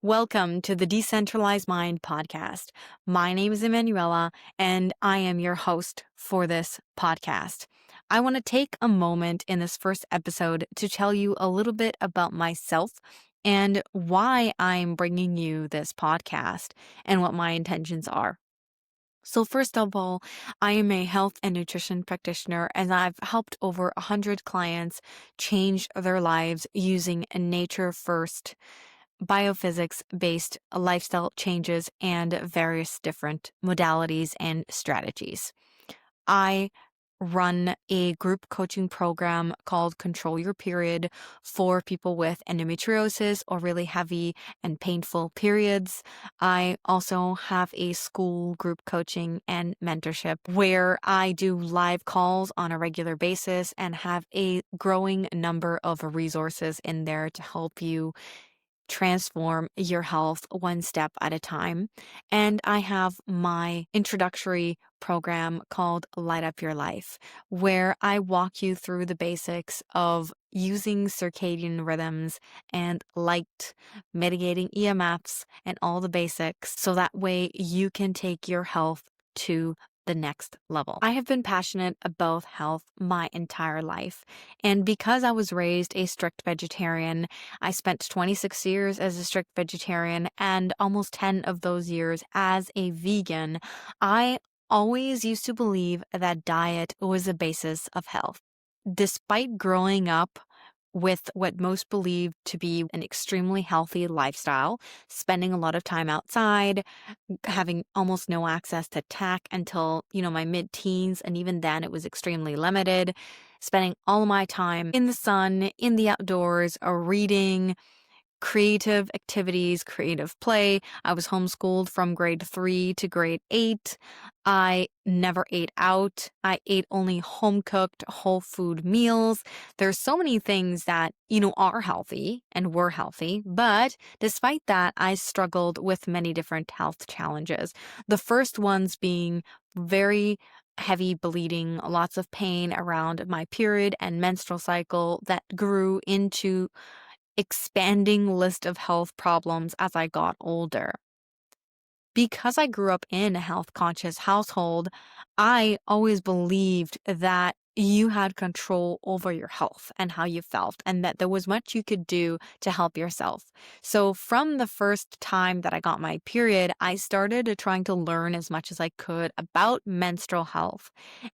Welcome to the Decentralized Mind Podcast. My name is Emmanuela, and I am your host for this podcast. I want to take a moment in this first episode to tell you a little bit about myself and why I'm bringing you this podcast and what my intentions are. So first of all, I am a health and nutrition practitioner, and I've helped over 100 clients change their lives using nature first biophysics based lifestyle changes and various different modalities and strategies. I run a group coaching program called Control Your Period for people with endometriosis or really heavy and painful periods. I also have a school group coaching and mentorship where I do live calls on a regular basis and have a growing number of resources in there to help you transform your health one step at a time. And I have my introductory program called Light Up Your Life, where I walk you through the basics of using circadian rhythms and light, mitigating EMFs, and all the basics so that way you can take your health to the next level. I have been passionate about health my entire life. And because I was raised a strict vegetarian, I spent 26 years as a strict vegetarian and almost 10 of those years as a vegan. I always used to believe that diet was the basis of health. Despite growing up with what most believe to be an extremely healthy lifestyle, spending a lot of time outside, having almost no access to tech until, my mid-teens, and even then it was extremely limited, spending all of my time in the sun, in the outdoors, reading, creative activities, creative play. I was homeschooled from grade 3 to grade 8. I never ate out. I ate only home cooked whole food meals. There's so many things that, are healthy and were healthy. But despite that, I struggled with many different health challenges. The first ones being very heavy bleeding, lots of pain around my period and menstrual cycle that grew into expanding list of health problems as I got older. Because I grew up in a health conscious household, I always believed that you had control over your health and how you felt, and that there was much you could do to help yourself. So from the first time that I got my period, I started trying to learn as much as I could about menstrual health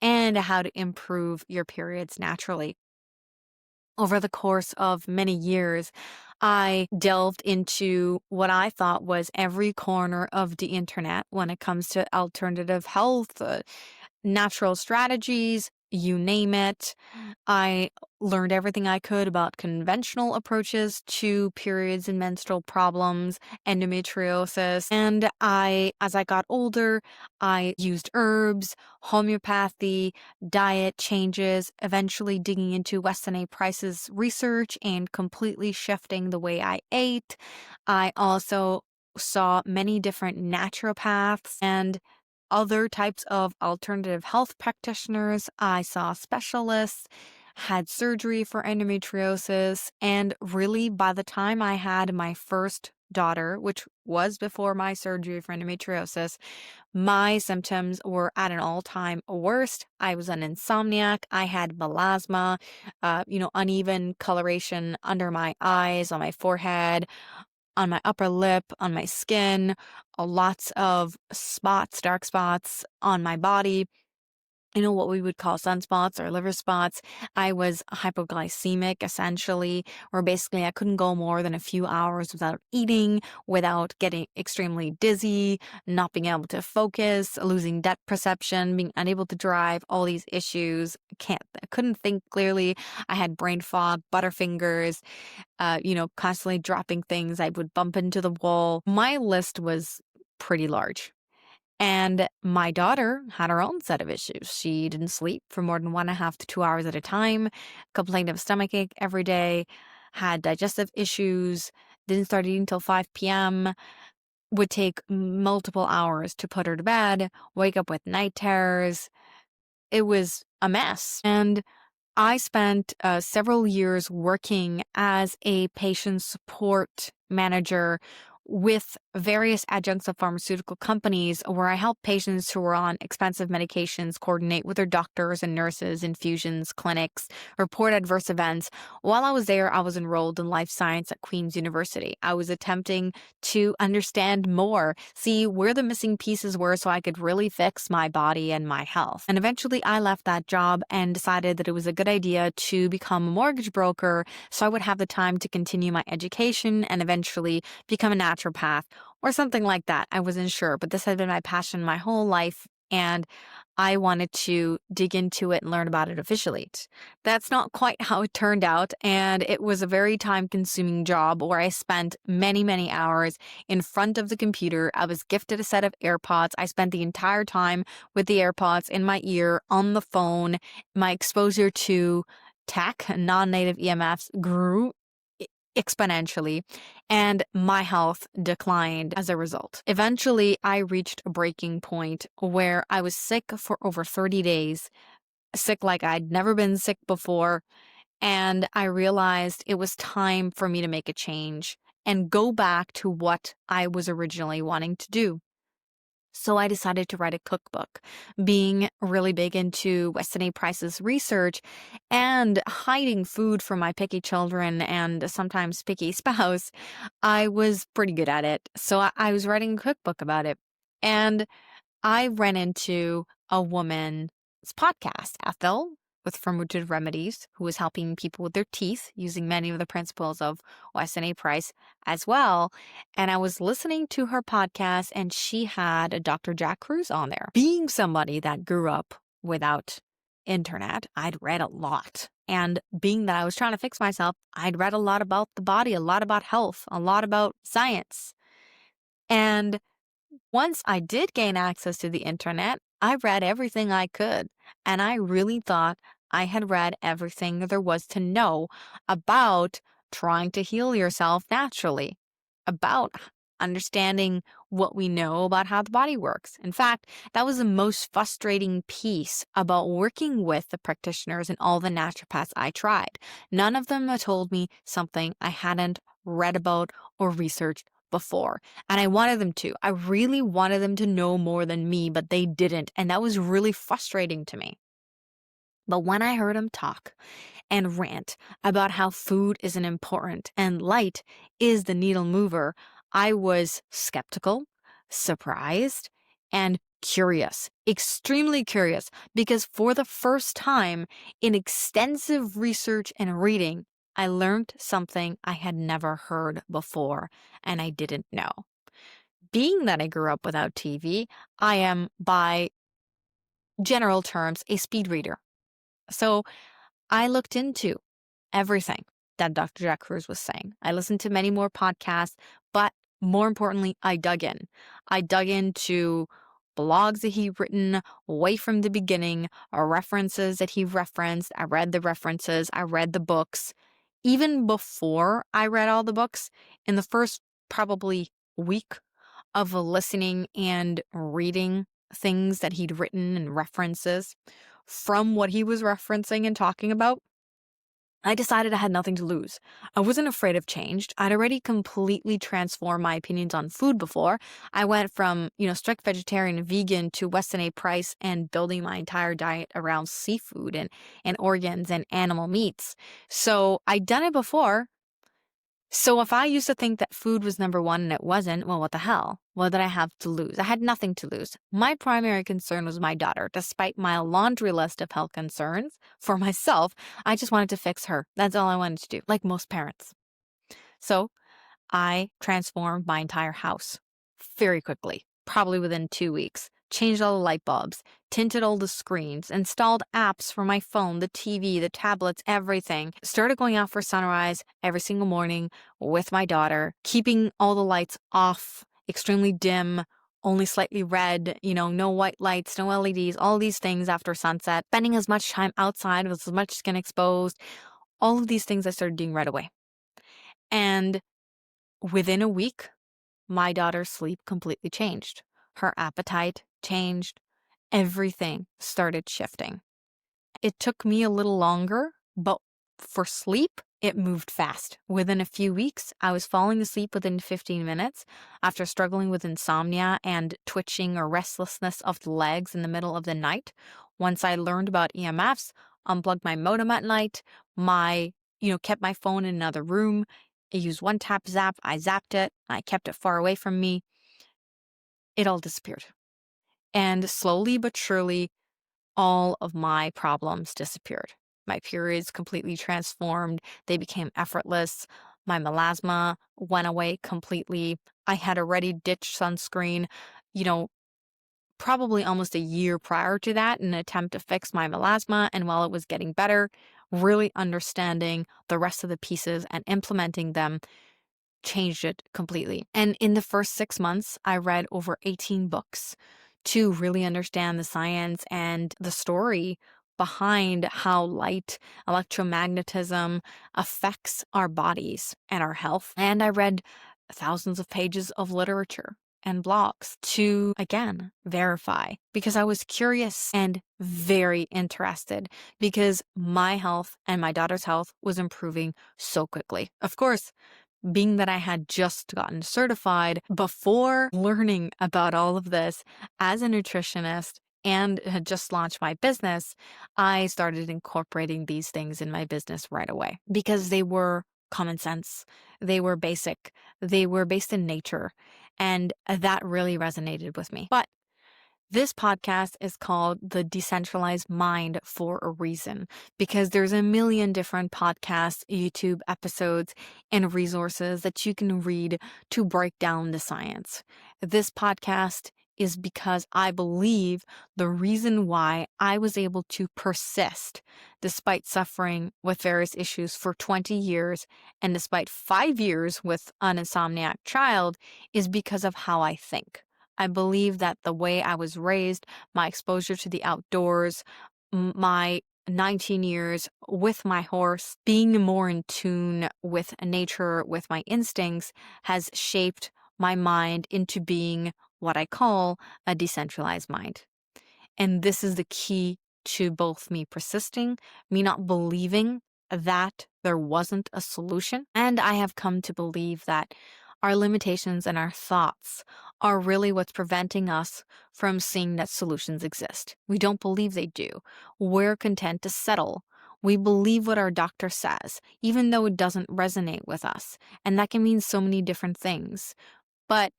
and how to improve your periods naturally. Over the course of many years, I delved into what I thought was every corner of the internet when it comes to alternative health, natural strategies, you name it. I learned everything I could about conventional approaches to periods and menstrual problems, endometriosis. And as I got older, I used herbs, homeopathy, diet changes, eventually digging into Weston A. Price's research and completely shifting the way I ate. I also saw many different naturopaths and other types of alternative health practitioners. I saw specialists, had surgery for endometriosis, and really by the time I had my first daughter, which was before my surgery for endometriosis, my symptoms were at an all-time worst. I was an insomniac. I had melasma, uneven coloration under my eyes, on my forehead, on my upper lip, on my skin, lots of spots, dark spots on my body. What we would call sunspots or liver spots. I was hypoglycemic, essentially, where basically I couldn't go more than a few hours without eating, without getting extremely dizzy, not being able to focus, losing depth perception, being unable to drive, all these issues. I couldn't think clearly. I had brain fog, butterfingers, constantly dropping things. I would bump into the wall. My list was pretty large. And my daughter had her own set of issues. She didn't sleep for more than 1.5 to 2 hours at a time, complained of stomachache every day, had digestive issues, didn't start eating until 5 p.m., would take multiple hours to put her to bed, wake up with night terrors. It was a mess. And I spent several years working as a patient support manager with various adjuncts of pharmaceutical companies where I help patients who are on expensive medications coordinate with their doctors and nurses, infusions, clinics, report adverse events. While I was there, I was enrolled in life science at Queen's University. I was attempting to understand more, see where the missing pieces were so I could really fix my body and my health. And eventually I left that job and decided that it was a good idea to become a mortgage broker so I would have the time to continue my education and eventually become a naturopath or something like that. I wasn't sure, but this had been my passion my whole life, and I wanted to dig into it and learn about it officially. That's not quite how it turned out, and it was a very time-consuming job where I spent many, many hours in front of the computer. I was gifted a set of AirPods. I spent the entire time with the AirPods in my ear, on the phone. My exposure to tech, non-native EMFs, grew exponentially, and my health declined as a result. Eventually, I reached a breaking point where I was sick for over 30 days, sick like I'd never been sick before, and I realized it was time for me to make a change and go back to what I was originally wanting to do. So I decided to write a cookbook, being really big into Weston A. Price's research and hiding food from my picky children and sometimes picky spouse. I was pretty good at it. So I was writing a cookbook about it. And I ran into a woman's podcast, Ethel, with Fermented Remedies, who was helping people with their teeth using many of the principles of Weston A. Price as well. And I was listening to her podcast, and she had a Dr. Jack Kruse on there. Being somebody that grew up without internet, I'd read a lot. And being that I was trying to fix myself, I'd read a lot about the body, a lot about health, a lot about science. And once I did gain access to the internet, I read everything I could, and I really thought I had read everything there was to know about trying to heal yourself naturally, about understanding what we know about how the body works. In fact, that was the most frustrating piece about working with the practitioners and all the naturopaths I tried. None of them had told me something I hadn't read about or researched before. And I wanted them to. I really wanted them to know more than me, but they didn't. And that was really frustrating to me. But when I heard them talk and rant about how food isn't important and light is the needle mover, I was skeptical, surprised, and curious, extremely curious, because for the first time in extensive research and reading, I learned something I had never heard before and I didn't know. Being that I grew up without TV, I am, by general terms, a speed reader. So I looked into everything that Dr. Jack Kruse was saying. I listened to many more podcasts, but more importantly, I dug in. I dug into blogs that he'd written way from the beginning, or references that he referenced. I read the references. I read the books. Even before I read all the books, in the first probably week of listening and reading things that he'd written and references from what he was referencing and talking about, I decided I had nothing to lose. I wasn't afraid of change. I'd already completely transformed my opinions on food before. I went from, strict vegetarian and vegan to Weston A. Price and building my entire diet around seafood and organs and animal meats. So I'd done it before. So if I used to think that food was number one and it wasn't, well, what the hell? What did I have to lose? I had nothing to lose. My primary concern was my daughter. Despite my laundry list of health concerns for myself, I just wanted to fix her. That's all I wanted to do, like most parents. So I transformed my entire house very quickly, probably within 2 weeks. Changed all the light bulbs, tinted all the screens, installed apps for my phone, the TV, the tablets, everything. Started going out for sunrise every single morning with my daughter, keeping all the lights off, extremely dim, only slightly red, no white lights, no LEDs, all these things after sunset, spending as much time outside with as much skin exposed. All of these things I started doing right away. And within a week, my daughter's sleep completely changed. Her appetite changed. Everything started shifting. It took me a little longer, but for sleep, it moved fast. Within a few weeks, I was falling asleep within 15 minutes after struggling with insomnia and twitching or restlessness of the legs in the middle of the night. Once I learned about EMFs, unplugged my modem at night, kept my phone in another room. I used one tap zap, I zapped it, I kept it far away from me. It all disappeared. And slowly but surely, all of my problems disappeared. My periods completely transformed. They became effortless. My melasma went away completely. I had already ditched sunscreen, you know, probably almost a year prior to that in an attempt to fix my melasma. And while it was getting better, really understanding the rest of the pieces and implementing them changed it completely. And in the first 6 months, I read over 18 books to really understand the science and the story behind how light, electromagnetism affects our bodies and our health. And I read thousands of pages of literature and blogs to, again, verify because I was curious and very interested because my health and my daughter's health was improving so quickly. Of course, being that I had just gotten certified before learning about all of this as a nutritionist and had just launched my business, I started incorporating these things in my business right away because they were common sense. They were basic. They were based in nature. And that really resonated with me. But this podcast is called The Decentralized Mind for a reason because there's a million different podcasts, YouTube episodes, and resources that you can read to break down the science. This podcast is because I believe the reason why I was able to persist despite suffering with various issues for 20 years and despite 5 years with an insomniac child is because of how I think. I believe that the way I was raised, my exposure to the outdoors, my 19 years with my horse, being more in tune with nature, with my instincts, has shaped my mind into being what I call a decentralized mind. And this is the key to both me persisting, me not believing that there wasn't a solution. And I have come to believe that our limitations and our thoughts are really what's preventing us from seeing that solutions exist. We don't believe they do. We're content to settle. We believe what our doctor says, even though it doesn't resonate with us. And that can mean so many different things. But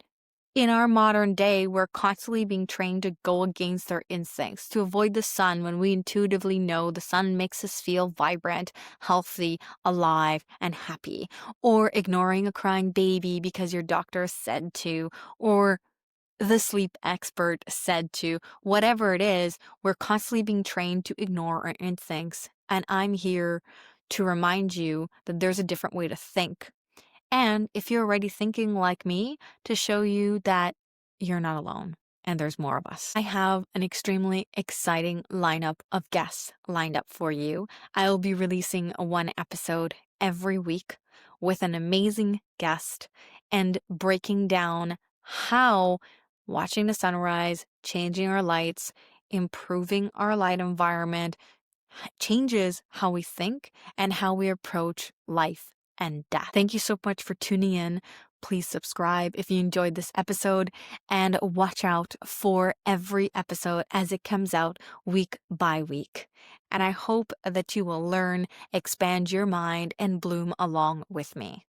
in our modern day, we're constantly being trained to go against our instincts, to avoid the sun when we intuitively know the sun makes us feel vibrant, healthy, alive, and happy, or ignoring a crying baby because your doctor said to, or the sleep expert said to. Whatever it is, we're constantly being trained to ignore our instincts. And I'm here to remind you that there's a different way to think. And if you're already thinking like me, to show you that you're not alone and there's more of us. I have an extremely exciting lineup of guests lined up for you. I will be releasing one episode every week with an amazing guest and breaking down how watching the sunrise, changing our lights, improving our light environment changes how we think and how we approach life and death. Thank you so much for tuning in. Please subscribe if you enjoyed this episode and watch out for every episode as it comes out week by week. And I hope that you will learn, expand your mind, and bloom along with me.